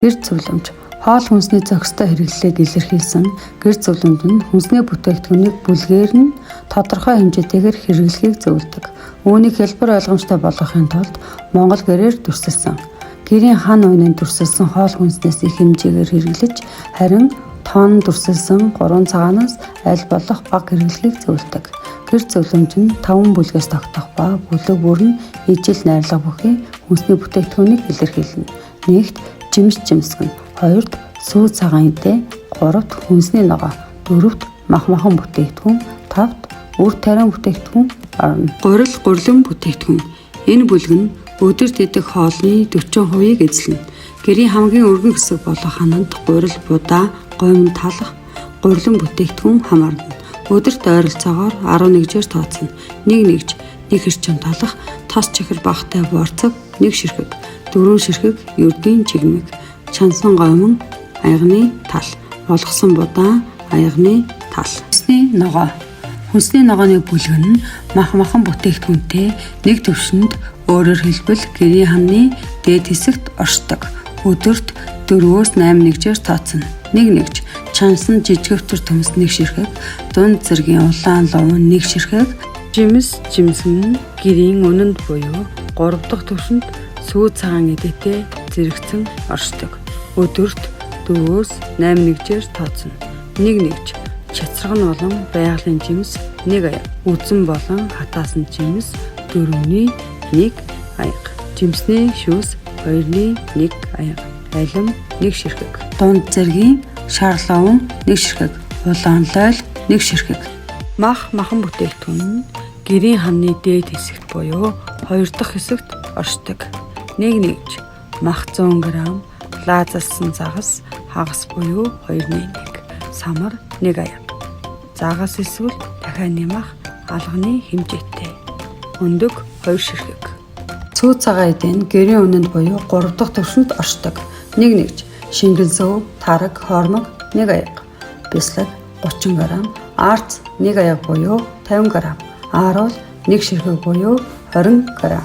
Гэр зөвлөмж хоол хүнсний зохистой хэрэглэлийг илэрхийлсэн гэр зөвлөмж нь хүнсний бүтээгдэхүүнийг бүлгээр нь тодорхой хэмжээтэйгээр хэрэглэхийг зөвлөдөг. Үүнийг хэлбэр ойлгомжтой болгохын тулд монгол гэрээр дүрсэлсэн. Гэрийн хан уйныг дүрсэлсэн хоол хүнснээс их хэмжээгээр хэрэглэж, харин тоон дүрсэлсэн 3 цагаанаас аль болох бага хэрэглэхийг зөвлөдөг. Гэр зөвлөмж нь 5 бүлгээс тогтох ба бүлэг бүр нь ижил найрлага бүхий хүнсний бүтээгдэхүүнийг илэрхийлнэ. Нэгт жимс жимсгэн, хоёрт сүү цагаан идэ, гуравт хүнсний ногоо, дөрөвт мах-махан бүтээгдэхүүн, тавт үр тариан бүтээгдэхүүн орно. Гурил гурлан бүтээгдэхүүн. Энэ бүлэг нь өдөрт идэх хоолны 40%-ийг эзэлнэ. Гэрийн хамгийн өргөн хэсэг болох хананд гурил, будаа, гомин талах, гурлан бүтээгдэхүүн хамаарна. Өдөрт ойролцоогоор 11-жээр тооцно. Нэгж, нэг хэрчим талах, тос чихэр багтай борцог, нэг ширхэг, 4 ширхэг, ердийн чигмэг, чансан гомин, аягны тал, болгосон будаа, аягны тал. Хүнсний ногоо. Хүнсний ногооны бүлэг нь мах-махан бүтээгдэхүүнтэй нэг төвшөнд, өөрөөр хэлбэл гэрийн ханы дээд хэсэгт оршдог. Өдөрт 4-8 нэгжээр тооцно. Нэгж, чансан жижигвтер төмс нэг ширхэг, дунд зэргийн улаан ловон нэг ширхэг, жимс жимсгэн гэрийн үнэнд буюу 3 дахь төвшөнд сүү цагаан идэтэй зэрэгцэн оршдог. Өдөрт 4-8 нэгжээр тооцно. Нэгж, чацраг нь болон байгалийн жимс нэг аяга, үзэн болон хатаасан жимс 4-ний 1 аяга, жимсний шүүс 2-ний 1 аяга, алим 1 ширхэг, дунд зэргийн шарловон 1 ширхэг, улаан лойл 1 ширхэг. Мах-махан бүтээгдэхүүн нь гэрийн ханы дээд хэсэгт буюу 2 дахь хэсэгт оршдог. Нэгж, мах 100 г, лазалсан загас, хагас буюу 2-ний 1, самар 1 аяга. Загас эсвэл дахианы мах алганы хэмжээтэй. Өндөг 2 ширхэг. Сүү цагаан эдэн гэрийн үнэнд буюу 3 дахь төвшөнд оршдог. Нэгж, шингэл зөв, тараг, хормог 1 аяга. Бяцлаг 30 г, арц 1 аяга буюу 50 г, ааруул 1 ширхэг буюу 20 г.